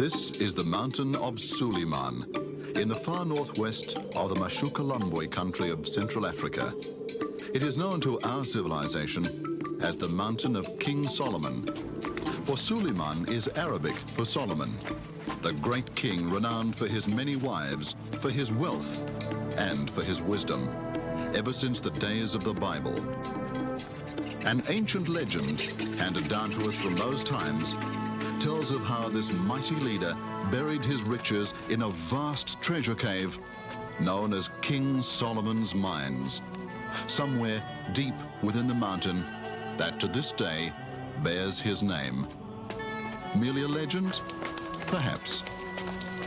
This is the mountain of Suliman, in the far northwest of the Mashukalambwe country of Central Africa. It is known to our civilization as the Mountain of King Solomon, for Suliman is Arabic for Solomon, the great king renowned for his many wives, for his wealth, and for his wisdom, ever since the days of the Bible. An ancient legend, handed down to us from those times, tells of how this mighty leader buried his riches in a vast treasure cave known as King Solomon's Mines, somewhere deep within the mountain that to this day bears his name. Merely a legend? Perhaps.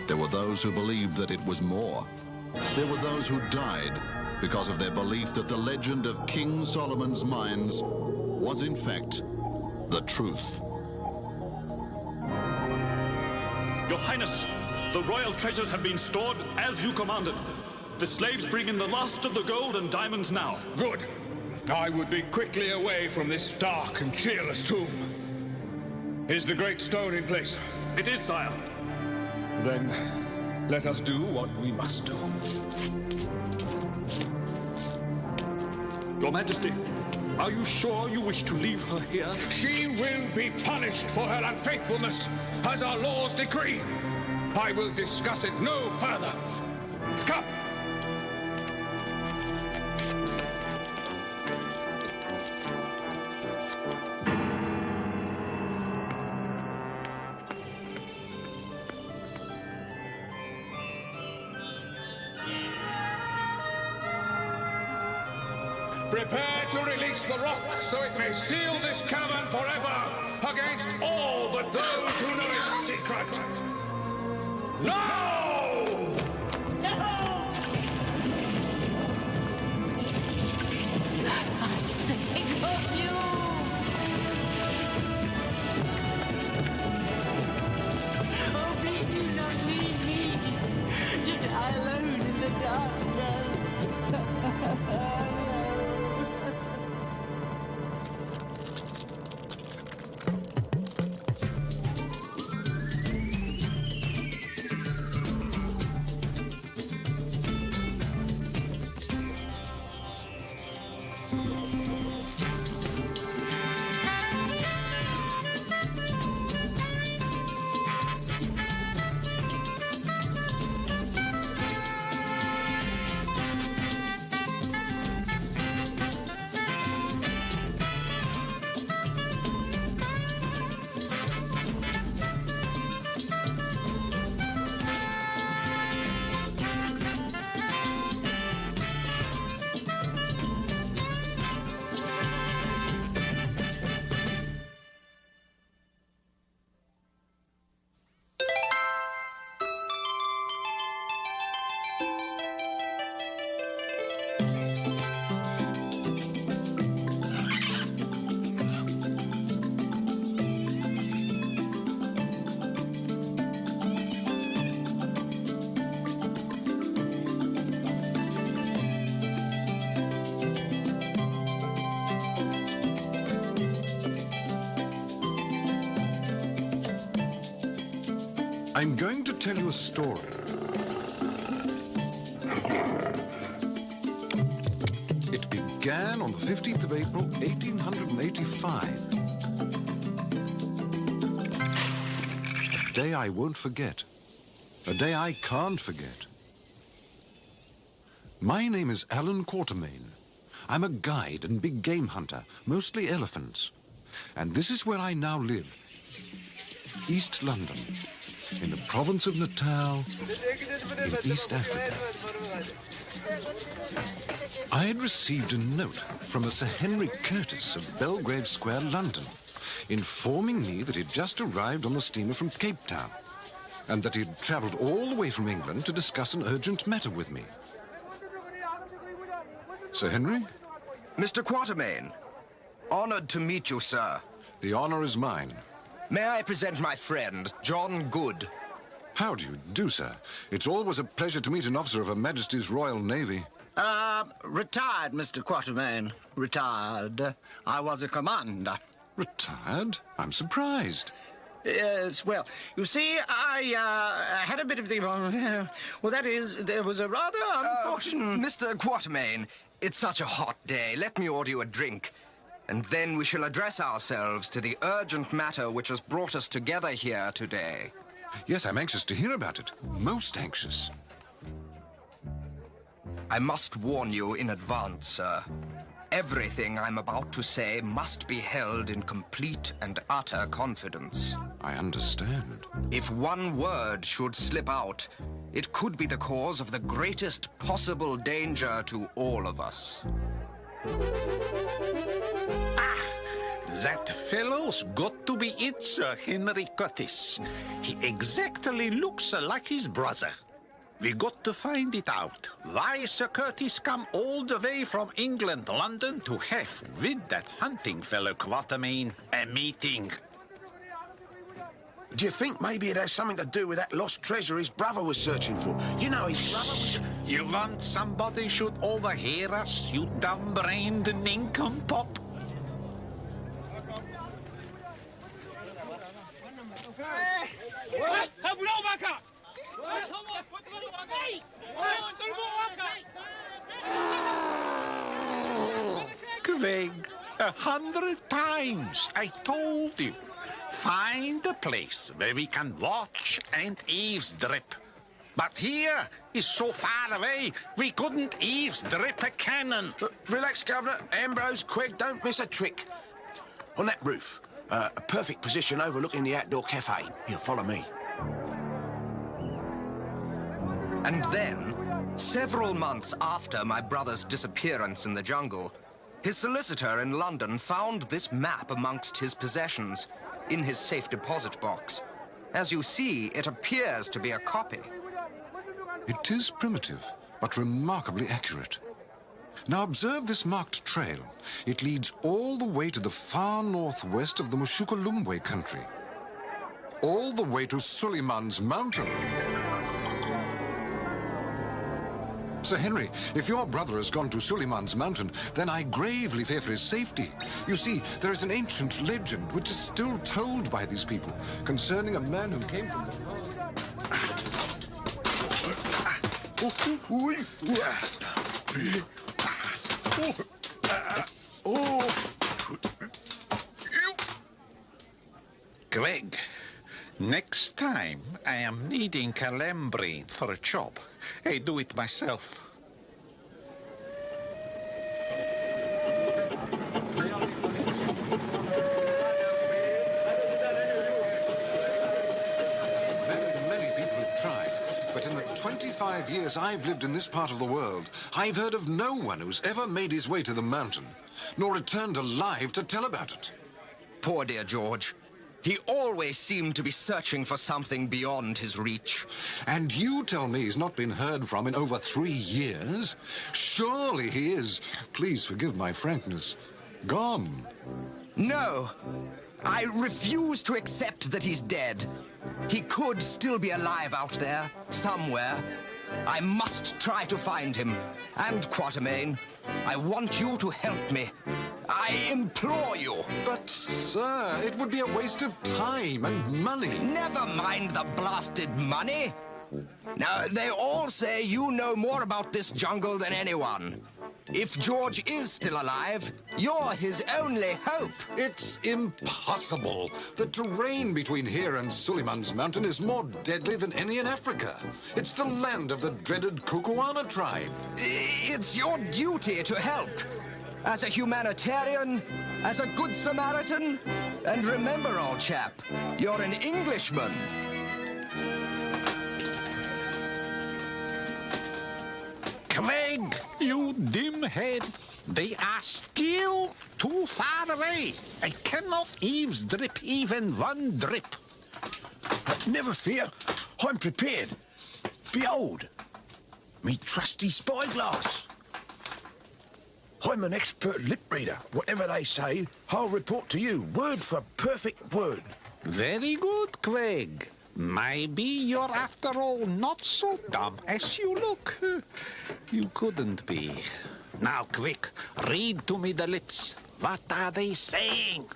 There were those who believed that it was more. There were those who died because of their belief that the legend of King Solomon's Mines was in fact the truth. Your Highness, the royal treasures have been stored as you commanded. The slaves bring in the last of the gold and diamonds now. Good. I would be quickly away from this dark and cheerless tomb. Is the great stone in place? It is, sire. Then let us do what we must do. Your Majesty, are you sure you wish to leave her here? She will be punished for her unfaithfulness, as our laws decree. I will discuss it no further. Come. Prepare to release the rock so it may seal this cavern forever against all but those who know its secret. No! Think of you! Oh, please do not leave me to die alone in the darkness. I'm going to tell you a story. It began on the 15th of April, 1885. A day I won't forget. A day I can't forget. My name is Alan Quatermain. I'm a guide and big game hunter, mostly elephants. And this is where I now live. East London, in the province of Natal, in East Africa. I had received a note from a Sir Henry Curtis of Belgrave Square, London, informing me that he'd just arrived on the steamer from Cape Town, and that he'd travelled all the way from England to discuss an urgent matter with me. Sir Henry? Mr. Quatermain, honored to meet you, sir. The honor is mine. May I present my friend, John Good? How do you do, sir? It's always a pleasure to meet an officer of Her Majesty's Royal Navy. Retired, Mr. Quatermain. Retired. I was a commander. Retired? I'm surprised. Yes, well, you see, I had a bit of the... well, that is, there was a rather unfortunate... Mr. Quatermain, it's such a hot day. Let me order you a drink. And then we shall address ourselves to the urgent matter which has brought us together here today. Yes, I'm anxious to hear about it. Most anxious. I must warn you in advance, sir. Everything I'm about to say must be held in complete and utter confidence. I understand. If one word should slip out, it could be the cause of the greatest possible danger to all of us. That fellow's got to be it, Sir Henry Curtis. He exactly looks like his brother. We got to find it out. Why Sir Curtis come all the way from England, London, to have with that hunting fellow Quatermain a meeting? Do you think maybe it has something to do with that lost treasure his brother was searching for? You know, his brother was... You want somebody should overhear us, you dumb-brained nincompoop? Craig, 100 times I told you. Find a place where we can watch and eavesdrop. But here is so far away, we couldn't eavesdrop a cannon. Relax, Governor. Ambrose, Quegg, don't miss a trick. On that roof, a perfect position overlooking the outdoor cafe. Here, follow me. And then, several months after my brother's disappearance in the jungle, his solicitor in London found this map amongst his possessions in his safe deposit box. As you see, it appears to be a copy. It is primitive, but remarkably accurate. Now observe this marked trail. It leads all the way to the far northwest of the Mashukalumbwe country. All the way to Suliman's mountain. Sir Henry, if your brother has gone to Suliman's mountain, then I gravely fear for his safety. You see, there is an ancient legend which is still told by these people concerning a man who came from the Greg, next time I am needing calambrine for a job, I do it myself. Many people have tried, but in the 25 years I've lived in this part of the world, I've heard of no one who's ever made his way to the mountain, nor returned alive to tell about it. Poor dear George. He always seemed to be searching for something beyond his reach. And you tell me he's not been heard from in over 3 years? Surely he is, please forgive my frankness, gone. No. I refuse to accept that he's dead. He could still be alive out there, somewhere. I must try to find him. And, Quatermain, I want you to help me. I implore you. But, sir, it would be a waste of time and money. Never mind the blasted money. Now, they all say you know more about this jungle than anyone. If George is still alive, you're his only hope. It's impossible. The terrain between here and Suliman's mountain is more deadly than any in Africa. It's the land of the dreaded Kukuana tribe. It's your duty to help. As a humanitarian, as a good Samaritan, and remember, old chap, you're an Englishman. Craig, you dimhead. They are still too far away. I cannot eavesdrop even one drip. Never fear. I'm prepared. Behold, me trusty spyglass. I'm an expert lip reader. Whatever they say, I'll report to you, word for perfect word. Very good, Craig. Maybe you're after all not so dumb as you look. You couldn't be. Now, quick, read to me the lips. What are they saying?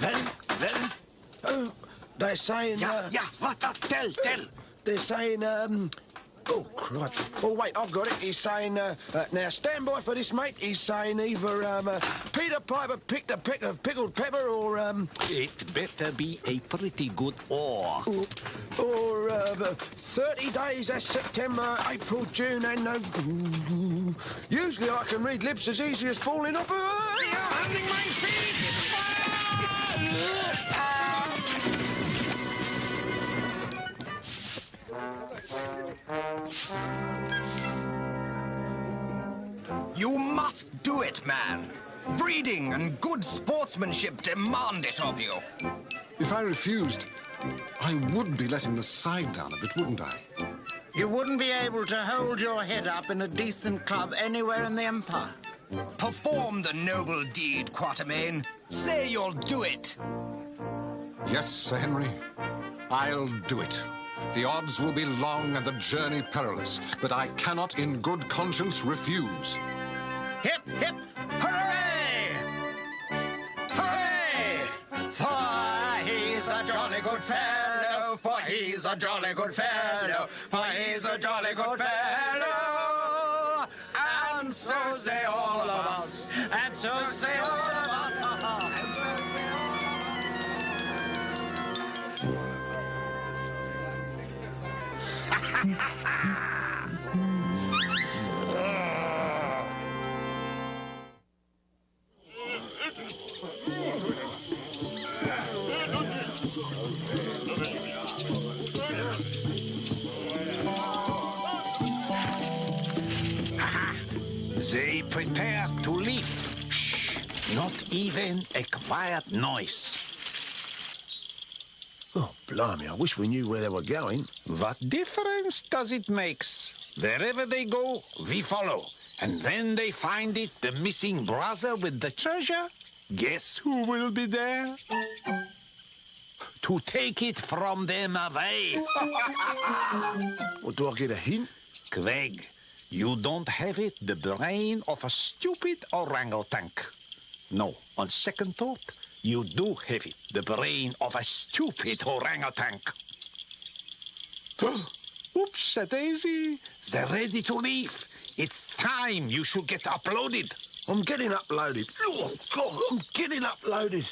Well, They're saying... What? Tell. They're saying, Oh, Christ. Oh, wait, I've got it. He's saying, now, stand by for this, mate. He's saying either, Peter Piper picked a peck of pickled pepper or, It better be a pretty good or. Or, 30 days, that's September, April, June, and November. Usually I can read lips as easy as falling off a... You're hunting my feet! You must do it, man. Breeding and good sportsmanship demand it of you. If I refused, I would be letting the side down a bit, wouldn't I? You wouldn't be able to hold your head up in a decent club anywhere in the Empire. Perform the noble deed, Quatermain. Say you'll do it. Yes, Sir Henry, I'll do it. The odds will be long and the journey perilous, but I cannot in good conscience refuse. Hip, hip, hooray! Hooray! For he's a jolly good fellow, for he's a jolly good fellow, for he's a jolly good fellow. And so say all of us, and so say all of us, and so say all of us. They prepare to leave. Shh, not even a quiet noise. Oh, blimey, I wish we knew where they were going. What difference does it make? Wherever they go, we follow. And when they find it, the missing brother with the treasure, guess who will be there? To take it from them away. Well, do I get a hint? Craig, you don't have it, the brain of a stupid orangutan. No, on second thought, you do have it, the brain of a stupid orangutan. Oops, daisy. They're ready to leave. It's time you should get uploaded. I'm getting uploaded. Oh, God, I'm getting uploaded.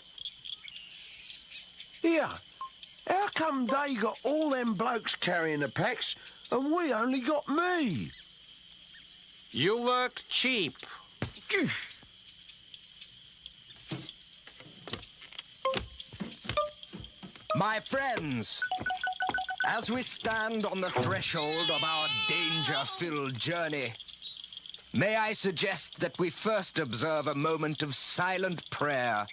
Here, how come they got all them blokes carrying the packs and we only got me? You worked cheap. My friends, as we stand on the threshold of our danger-filled journey, may I suggest that we first observe a moment of silent prayer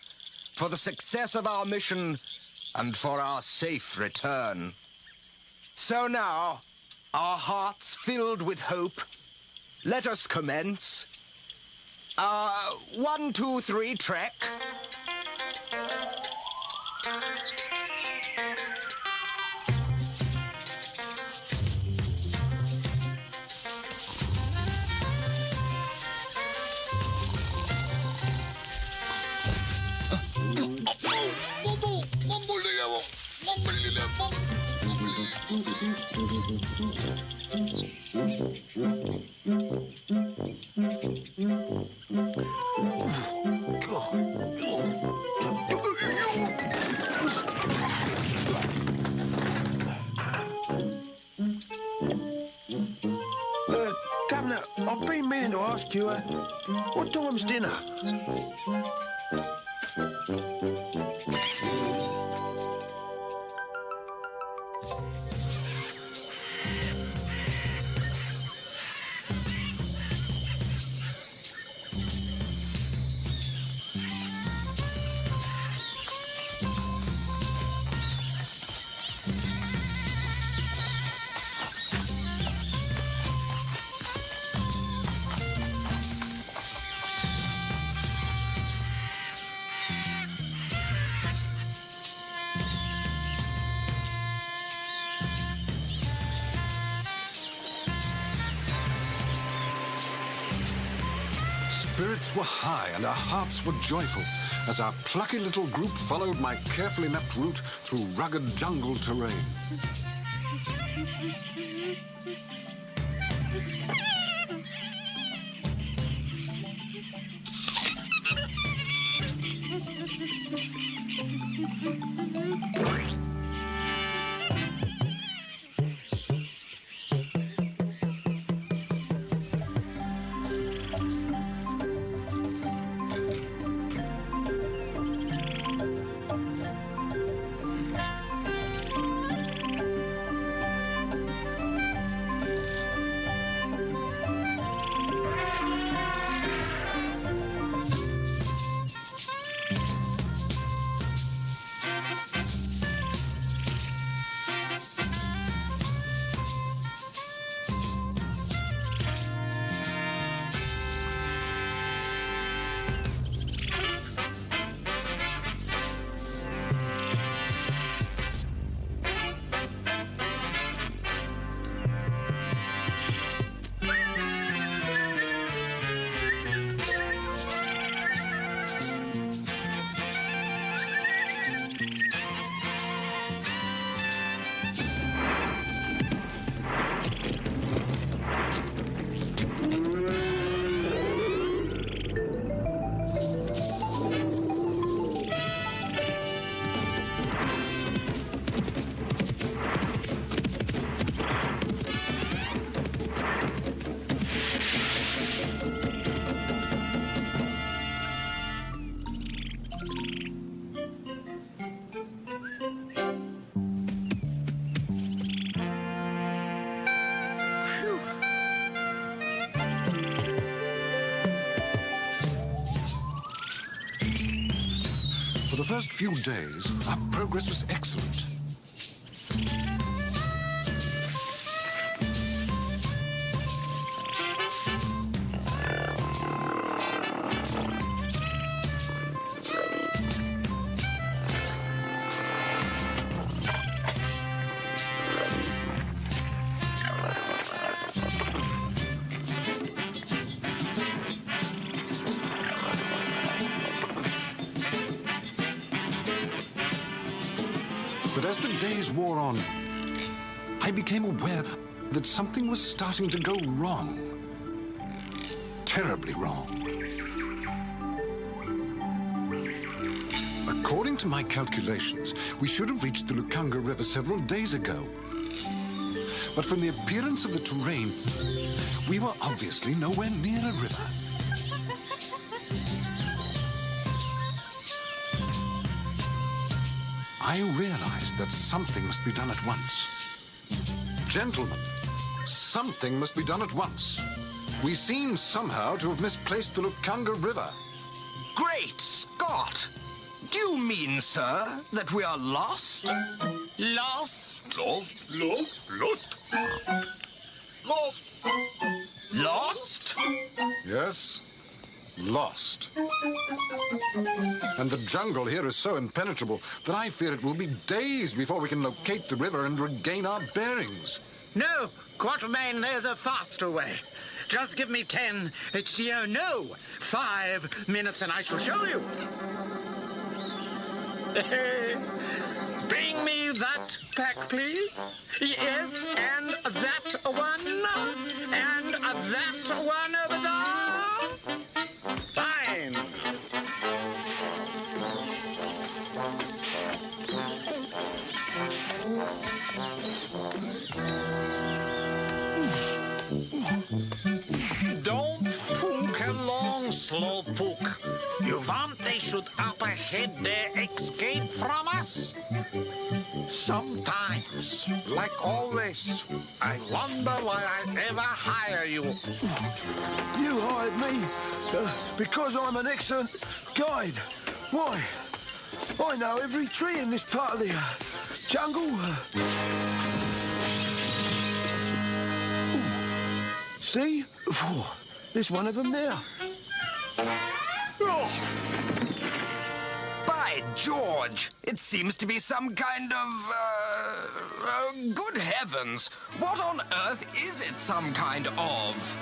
for the success of our mission and for our safe return. So now, our hearts filled with hope, let us commence. 1, 2, 3, trek. Governor, I've been meaning to ask you, what time's dinner? Spirits were high and our hearts were joyful, as our plucky little group followed my carefully mapped route through rugged jungle terrain. For the first few days, our progress was excellent. But as the days wore on, I became aware that something was starting to go wrong. Terribly wrong. According to my calculations, we should have reached the Lukanga River several days ago. But from the appearance of the terrain, we were obviously nowhere near a river. I realized that something must be done at once. Gentlemen, something must be done at once. We seem somehow to have misplaced the Lukanga River. Great Scott! Do you mean, sir, that we are lost? Lost? Lost? Lost? Lost? Lost? Lost? Yes, lost. And the jungle here is so impenetrable that I fear it will be days before we can locate the river and regain our bearings. No, Quatermain, there's a faster way. Just give me 10, no, 5 minutes and I shall show you. Bring me that pack, please. Yes, and that one, and that one over there. Fine. Don't poke along, Slowpoke. You want they should up ahead their escape from us? Sometimes, like always, I wonder why I ever hire you. You hired me because I'm an excellent guide. Why? I know every tree in this part of the jungle. See? There's one of them there. By George! It seems to be some kind of, good heavens! What on earth is it some kind of?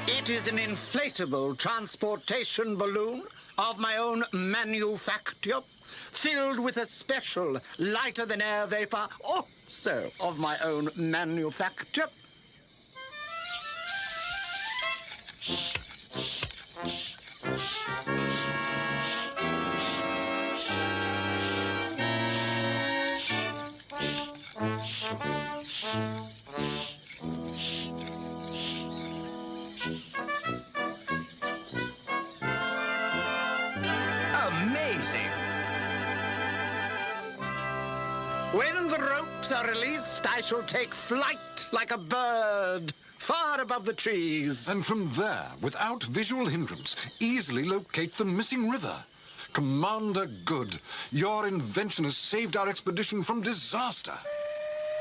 It is an inflatable transportation balloon of my own manufacture, filled with a special lighter-than-air vapor, also of my own manufacture. Amazing! When the ropes are released, I shall take flight like a bird, far above the trees. And from there, without visual hindrance, easily locate the missing river. Commander Good, your invention has saved our expedition from disaster.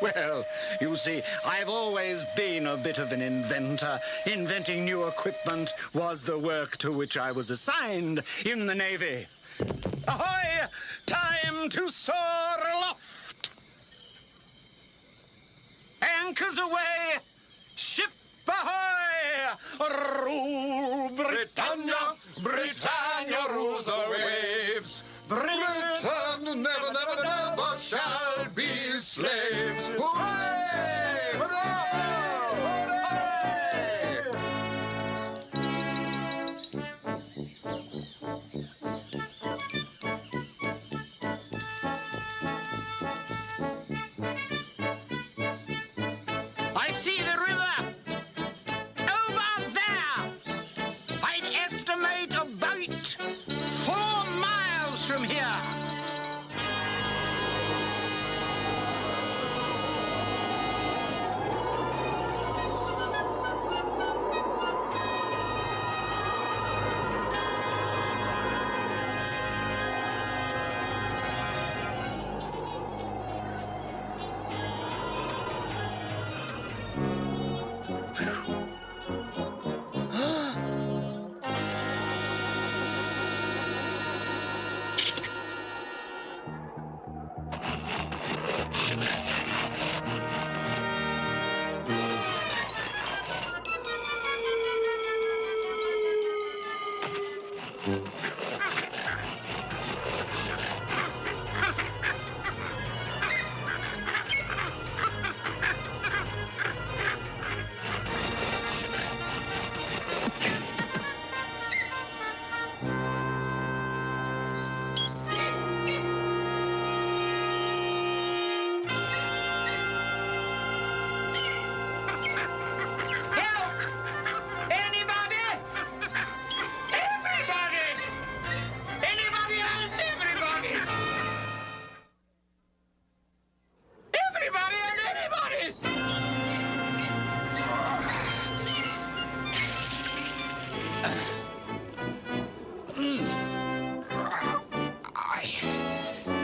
Well, you see, I've always been a bit of an inventor. Inventing new equipment was the work to which I was assigned in the Navy. Ahoy! Time to soar aloft! Anchors away! Ship ahoy! Rule Britannia! Britannia rules the waves! Britain never, never, never shall be slaves. Hooray! Hooray! I see the river! Over there! I'd estimate about 4 miles from here. Help! Anybody? Everybody! Anybody and everybody! Everybody and anybody!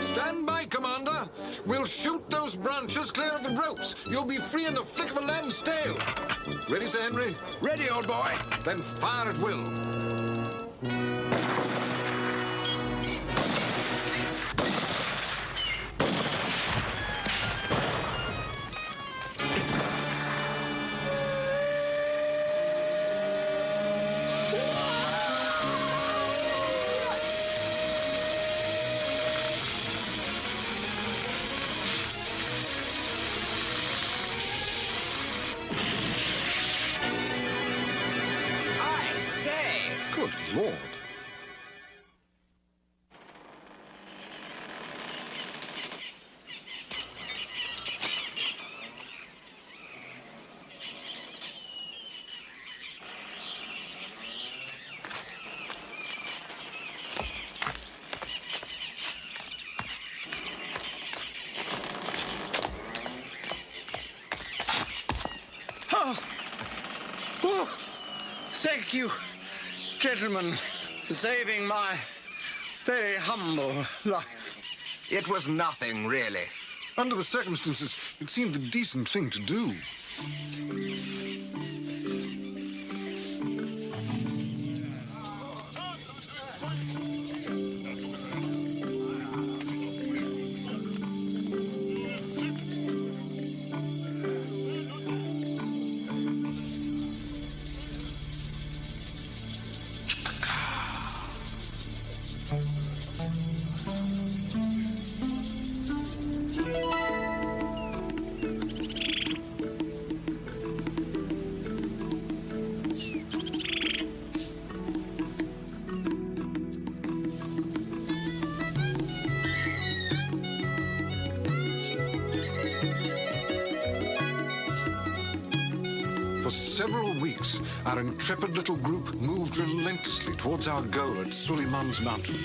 Stand by, Commander. We'll shoot those branches clear of the ropes. You'll be free in the flick of a lamb's tail. Ready, Sir Henry? Ready, old boy. Then fire at will. I say! Good Lord. Oh, thank you, gentlemen, for saving my very humble life. It was nothing, really. Under the circumstances, it seemed the decent thing to do. For several weeks, our intrepid little group moved relentlessly towards our goal at Suleiman's Mountain.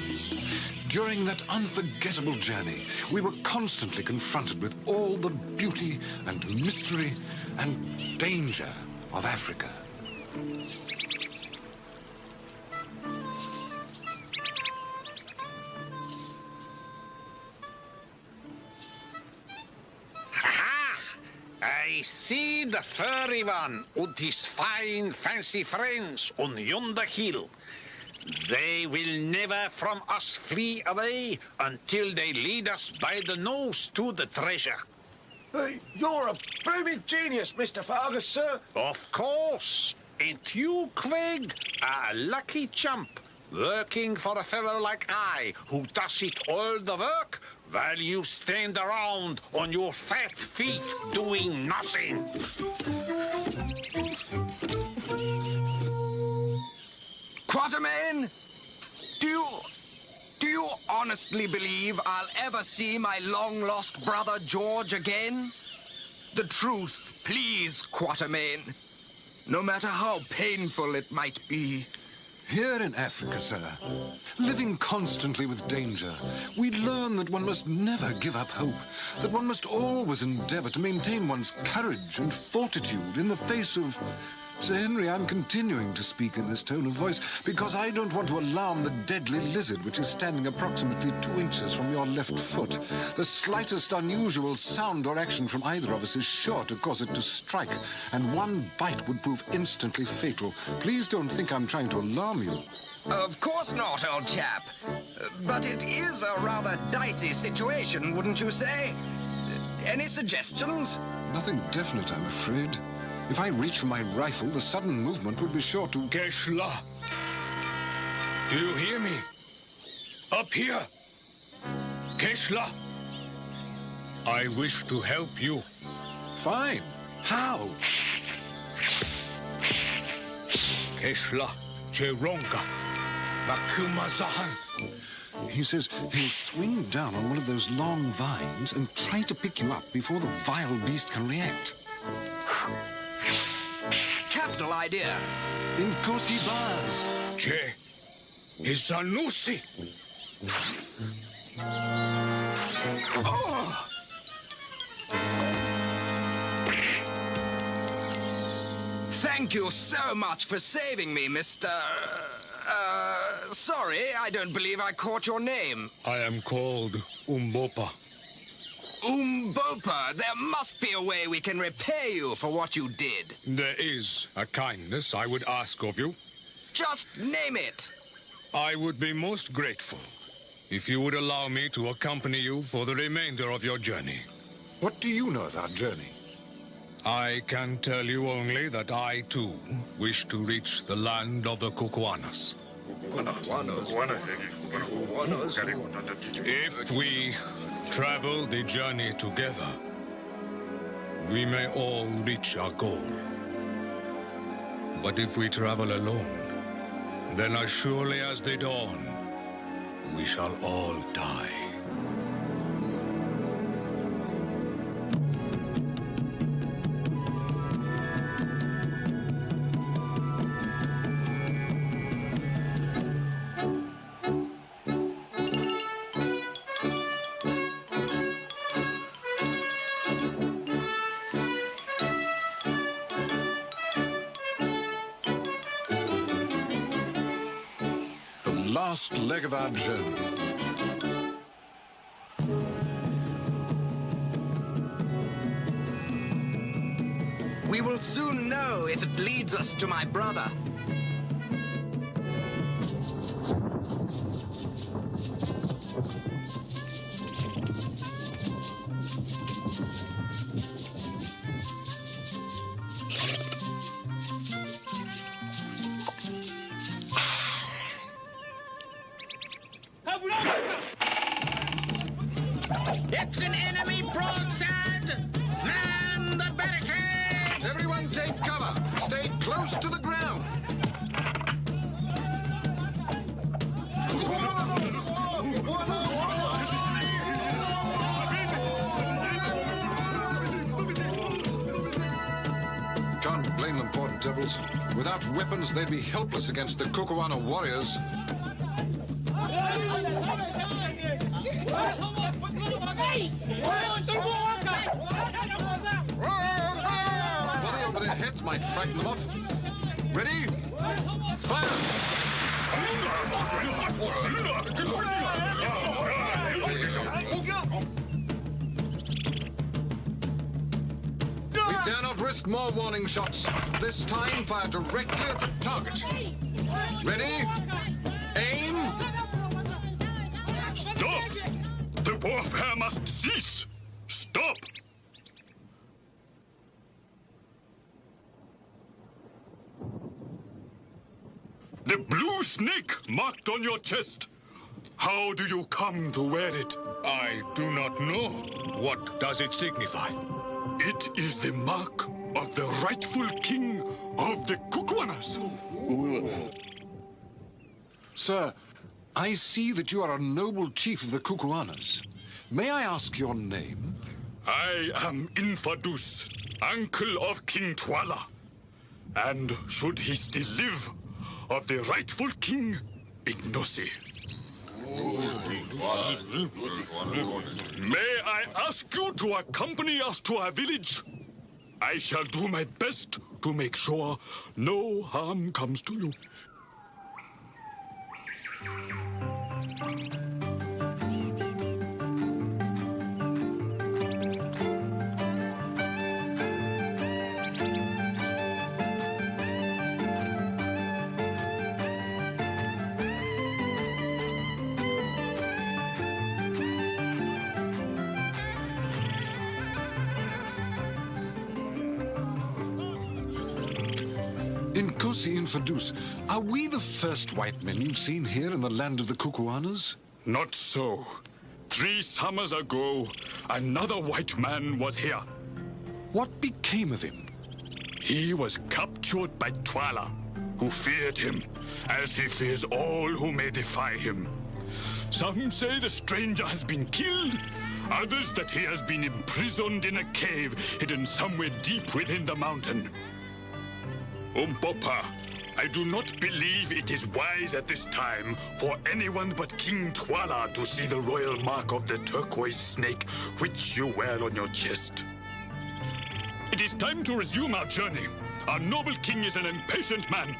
During that unforgettable journey, we were constantly confronted with all the beauty and mystery and danger of Africa. I see the furry one and his fine, fancy friends on yonder hill. They will never from us flee away until they lead us by the nose to the treasure. Hey, you're a blooming genius, Mr. Fargus, sir. Of course. Ain't you, Quig, a lucky chump, working for a fellow like I, who does it all the work, while you stand around on your fat feet doing nothing? Quatermain, do you honestly believe I'll ever see my long-lost brother George again? The truth, please, Quatermain. No matter how painful it might be. Here in Africa, sir, living constantly with danger, we learn that one must never give up hope, that one must always endeavor to maintain one's courage and fortitude in the face of... Sir Henry, I'm continuing to speak in this tone of voice because I don't want to alarm the deadly lizard which is standing approximately 2 inches from your left foot. The slightest unusual sound or action from either of us is sure to cause it to strike, and one bite would prove instantly fatal. Please don't think I'm trying to alarm you. Of course not, old chap. But it is a rather dicey situation, wouldn't you say? Any suggestions? Nothing definite, I'm afraid. If I reach for my rifle, the sudden movement would be sure to... Keshla! Do you hear me? Up here! Keshla! I wish to help you. Fine. How? Keshla, Cheronka, Makumazahan. He says he'll swing down on one of those long vines and try to pick you up before the vile beast can react. Capital idea. Inkosi Baz. Che, Isanusi. Oh! Thank you so much for saving me, Mr... sorry, I don't believe I caught your name. I am called Umbopa. Umbopa, there must be a way we can repay you for what you did. There is a kindness I would ask of you. Just name it. I would be most grateful if you would allow me to accompany you for the remainder of your journey. What do you know of our journey? I can tell you only that I, too, wish to reach the land of the Kukuanas. If we travel the journey together, we may all reach our goal. But if we travel alone, then as surely as the dawn, we shall all die. Last leg of our journey. We will soon know if it leads us to my brother. It's an enemy broadside! Man the barricade! Everyone take cover. Stay close to the ground. nobles. Without weapons, they'd be helpless against the Kukuana warriors. Volley over their heads might frighten them off. Ready? Fire! We dare not risk more warning shots. This time, fire directly at the target. Ready? Aim! Stop! The warfare must cease! Stop! The blue snake marked on your chest. How do you come to wear it? I do not know. What does it signify? It is the mark of the rightful king of the Kukuanas. Sir, I see that you are a noble chief of the Kukuanas. May I ask your name? I am Infadus, uncle of King Twala. And should he still live, of the rightful king, Ignosi. May I ask you to accompany us to our village? I shall do my best to make sure no harm comes to you. Nkosi Infadus, are we the first white men you've seen here in the land of the Kukuanas? Not so. 3 summers ago, another white man was here. What became of him? He was captured by Twala, who feared him, as he fears all who may defy him. Some say the stranger has been killed, others that he has been imprisoned in a cave hidden somewhere deep within the mountain. Umpopa, I do not believe it is wise at this time for anyone but King Twala to see the royal mark of the turquoise snake which you wear on your chest. It is time to resume our journey. Our noble king is an impatient man.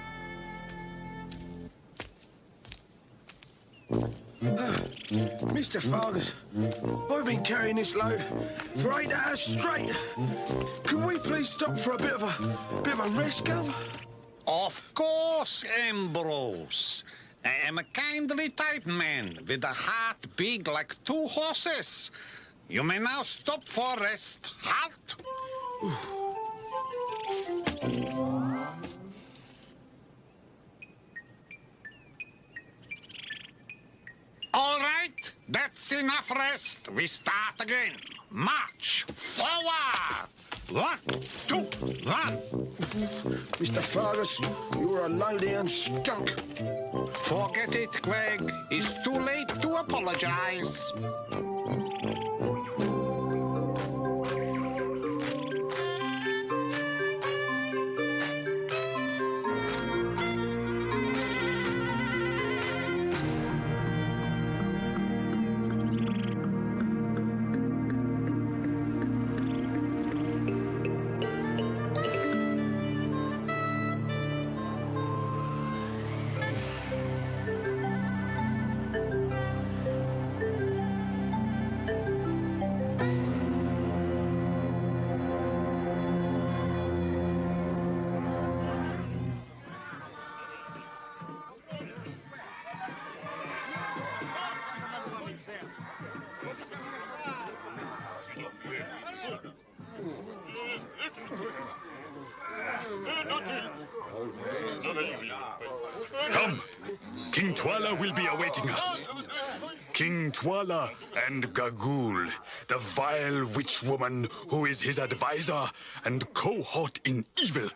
Mr. Fargus, I've been carrying this load for 8 hours straight. Can we please stop for a bit of a rest, Gov? Of course, Ambrose. I am a kindly type man with a heart big like 2 horses. You may now stop for rest. Halt! All right, that's enough rest. We start again. March forward. 1, 2, 1. Mr. Fargus, you're a low-down skunk. Forget it, Greg. It's too late to apologize. Come! King Twala will be awaiting us. King Twala and Gagul, the vile witch woman who is his advisor and cohort in evil.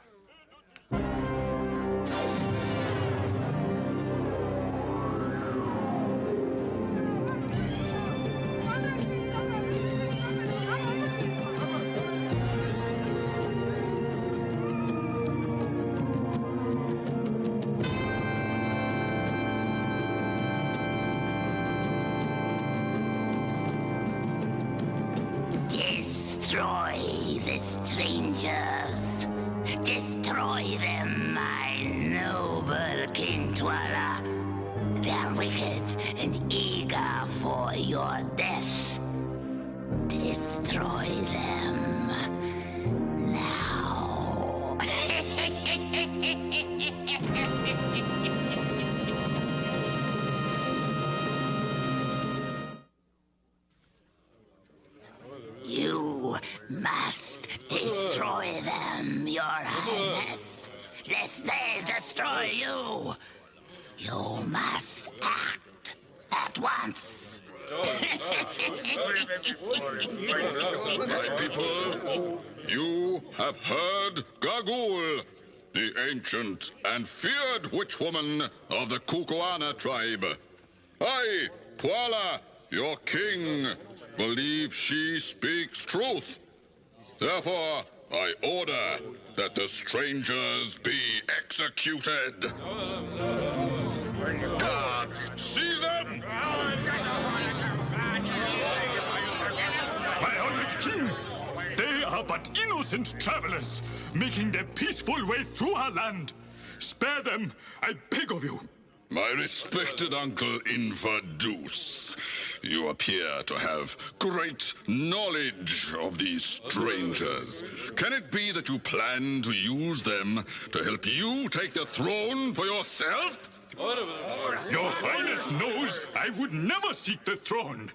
strangers. Destroy them, my noble King Twala. They're wicked and eager for your death. Destroy them now. You must destroy them, Your Highness, lest they destroy you. You must act at once. My people, you have heard Gagul, the ancient and feared witchwoman of the Kukuana tribe. I, Twala, your king, believe she speaks truth. Therefore, I order that the strangers be executed. Guards, seize them! My honored king, they are but innocent travelers, making their peaceful way through our land. Spare them, I beg of you. My respected uncle Infadus, you appear to have great knowledge of these strangers. Can it be that you plan to use them to help you take the throne for yourself? Your Highness knows I would never seek the throne.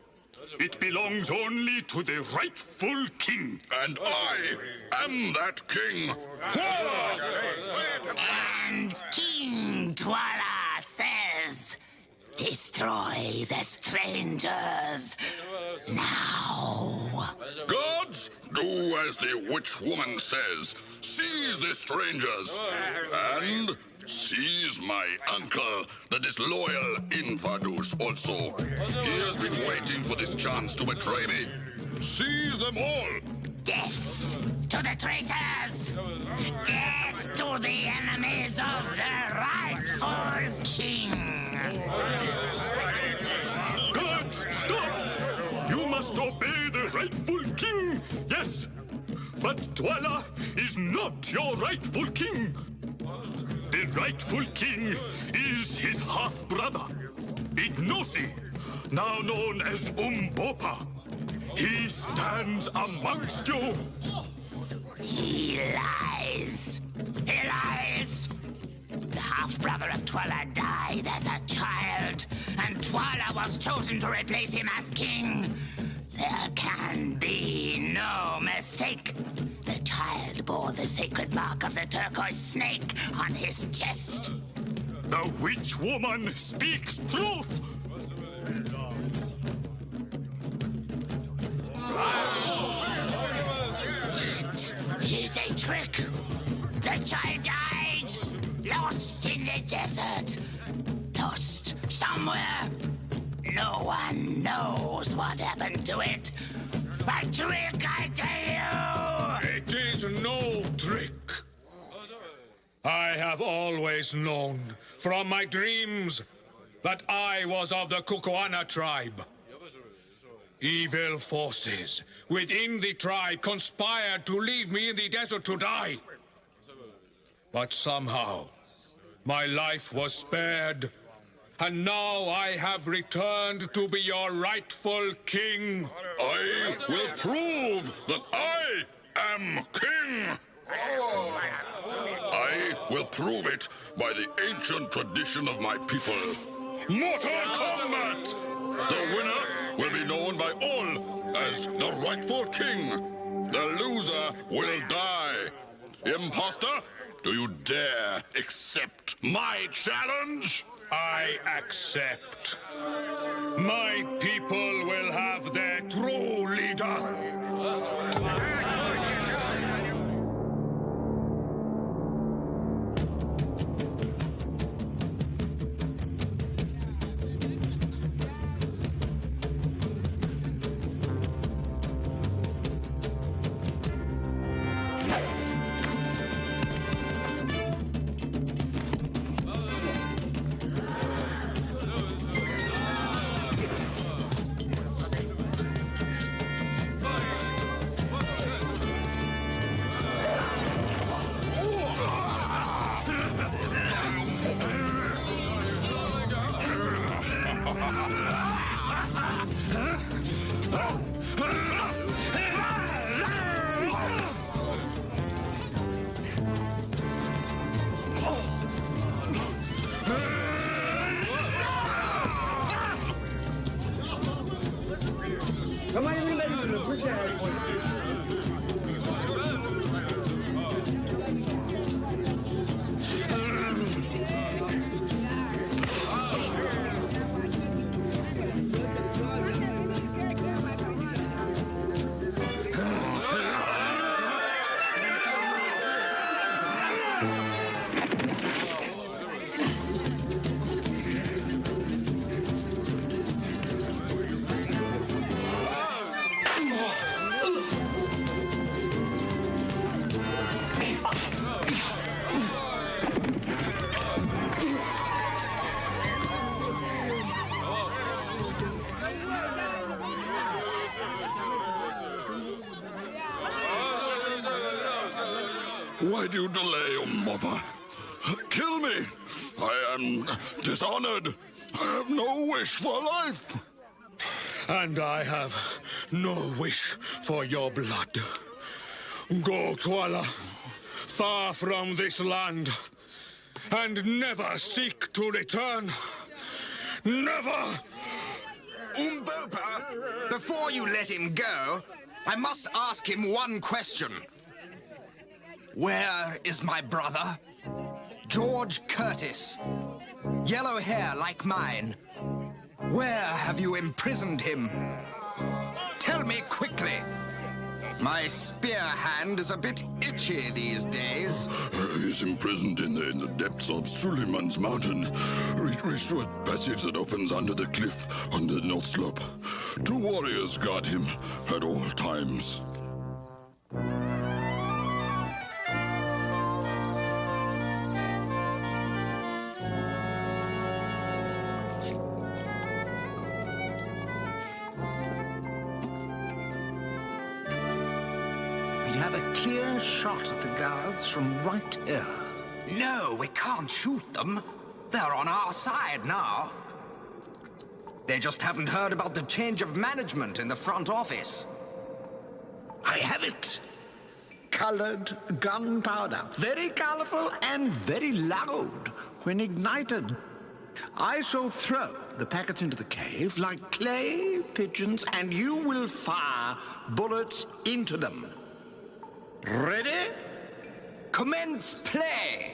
It belongs only to the rightful king. And I am that king. And King Twala says, destroy the strangers now. Gods, do as the witch woman says. Seize the strangers. And seize my uncle, the disloyal Infadus also. He has been waiting for this chance to betray me. Seize them all. Death to the traitors! Death to the enemies of the rightful king! Guards, stop! You must obey the rightful king, yes. But Twala is not your rightful king. The rightful king is his half-brother, Ignosi, now known as Umbopa. He stands amongst you. He lies. He lies. The half-brother of Twala died as a child, and Twala was chosen to replace him as king. There can be no mistake. The child bore the sacred mark of the turquoise snake on his chest. The witch woman speaks truth. It is a trick. The child died, lost in the desert, lost somewhere. No one knows what happened to it. A trick, I tell you! It is no trick. I have always known from my dreams that I was of the Kukuana tribe. Evil forces within the tribe conspired to leave me in the desert to die. But somehow, my life was spared, and now I have returned to be your rightful king. I will prove that I am king. I will prove it by the ancient tradition of my people. Mortal combat! The winner will be known by all as the rightful king. The loser will die. Imposter, do you dare accept my challenge? I accept. My people will have their true leader. Why do you delay, O mother? Kill me! I am dishonored. I have no wish for life. And I have no wish for your blood. Go, Twala, far from this land, and never seek to return. Never! Umbopa, before you let him go, I must ask him one question. Where is my brother? George Curtis. Yellow hair like mine. Where have you imprisoned him? Tell me quickly. My spear hand is a bit itchy these days. He's imprisoned in the depths of Suleiman's mountain. Reach to a passage that opens under the cliff on the north slope. 2 warriors guard him at all times. Have a clear shot at the guards from right here. No, we can't shoot them. They're on our side now. They just haven't heard about the change of management in the front office. I have it. Colored gunpowder. Very colorful and very loud when ignited. I shall throw the packets into the cave like clay pigeons, and you will fire bullets into them. Ready? Commence play!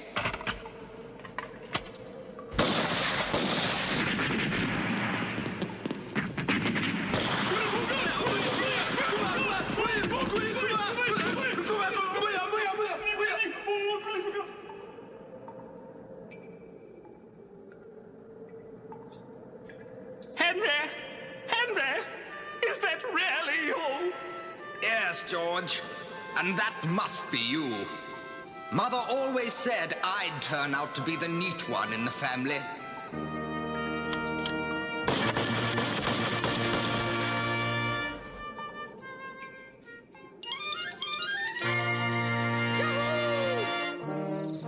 Henry! Henry! Is that really you? Yes, George. And that must be you. Mother always said I'd turn out to be the neat one in the family.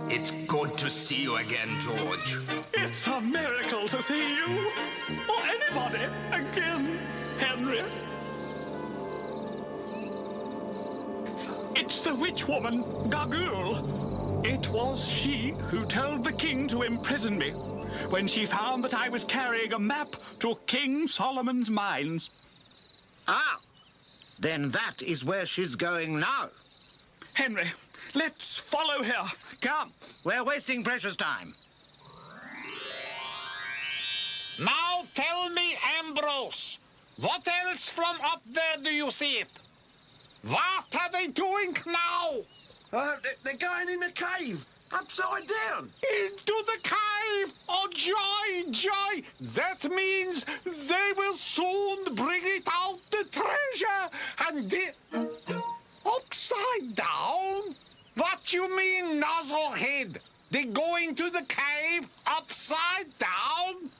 It's good to see you again, George. It's a miracle to see you, or anybody, again, Henry. It's the witch woman, Gargoyle. It was she who told the king to imprison me when she found that I was carrying a map to King Solomon's mines. Ah, then that is where she's going now. Henry, let's follow her. Come, we're wasting precious time. Now tell me, Ambrose, what else from up there do you see it? What are they doing now? They're going in the cave, upside down. Into the cave! Oh, joy, joy! That means they will soon bring it out, the treasure, and upside down? What you mean, Nuzzlehead? They go into the cave upside down?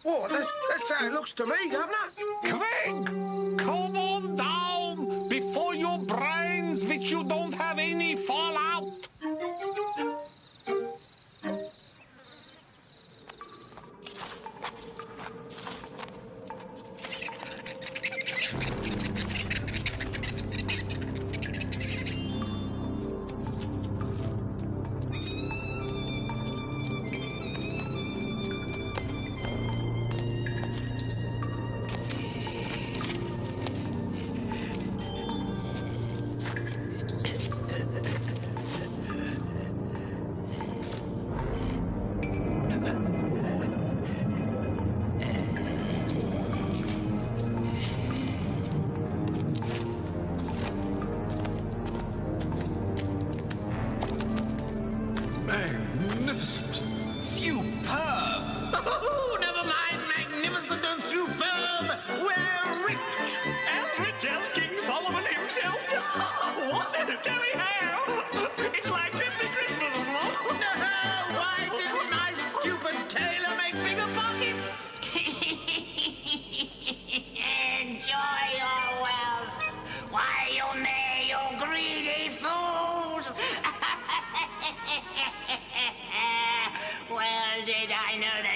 What? That's how it looks to me, Governor. Quick! Come on down before your brains, which you don't have any, fall out.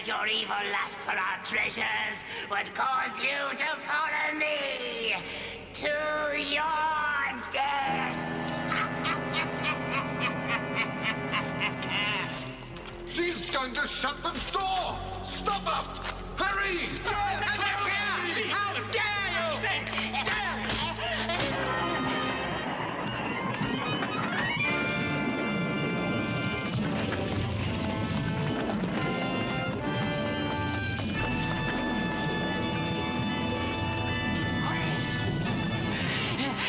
that your evil lust for our treasures would cause you to follow me to your death. She's going to shut the door! Stop her! Hurry! How dare you!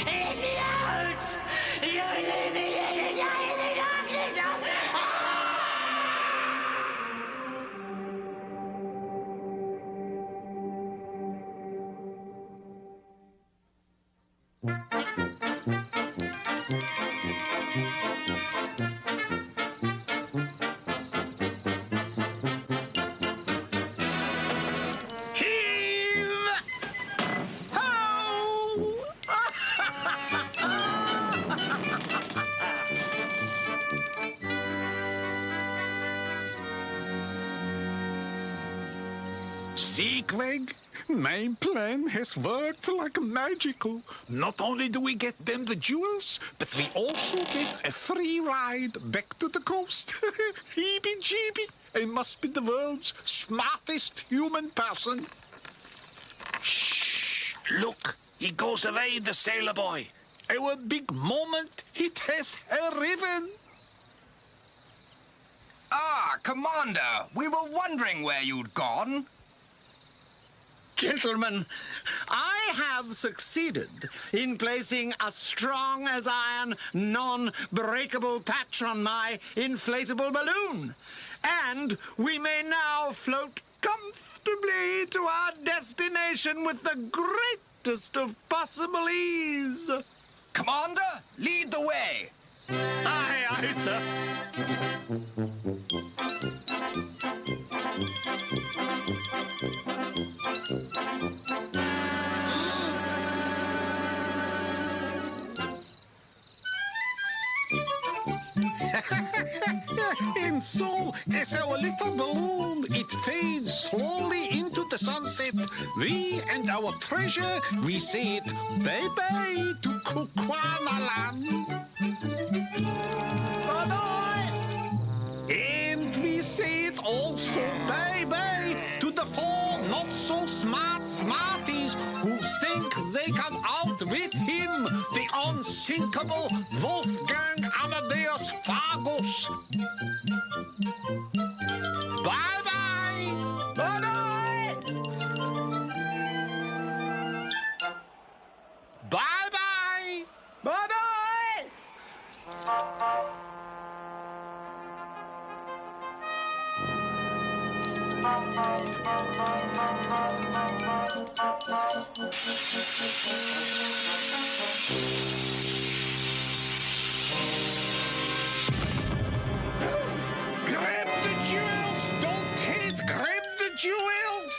Let me out! Don't let me in and die in the darkness! See, Greg? My plan has worked like magical. Not only do we get them the jewels, but we also get a free ride back to the coast. Heebie-jeebie. I must be the world's smartest human person. Shh! Look, he goes away, the sailor boy. Our big moment, it has arriven. Ah, Commander, we were wondering where you'd gone. Gentlemen, I have succeeded in placing a strong as iron, non-breakable patch on my inflatable balloon. And we may now float comfortably to our destination with the greatest of possible ease. Commander, lead the way. Aye, aye, sir. And so, as our little balloon, it fades slowly into the sunset, we and our treasure, we say it bye-bye to Kukuanaland. Bye-bye! And we say it also bye-bye to the four not-so-smart smarties who think they can outwit him, the unsinkable Wolfgang Amadeus Fagus. Bye-bye! Bye-bye! Bye-bye! Bye-bye! Grab the jewels! Don't hit! Grab the jewels!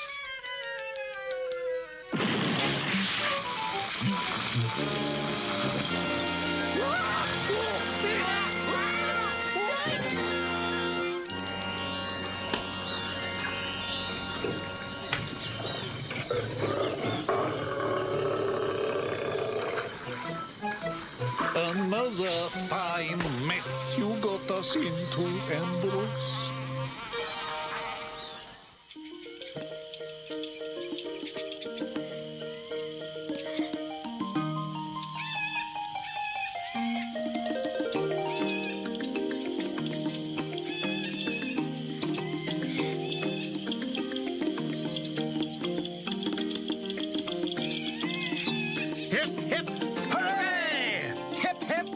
Another fine mess you got us into, Ambrose. Hip, hip, hooray! Hip, hip,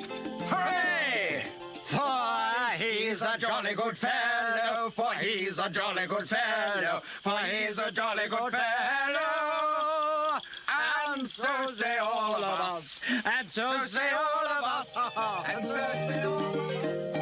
hooray! For he's a jolly good fellow, for he's a jolly good fellow, for he's a jolly good fellow. And so say all of us, And so say all of us, and so say all of us.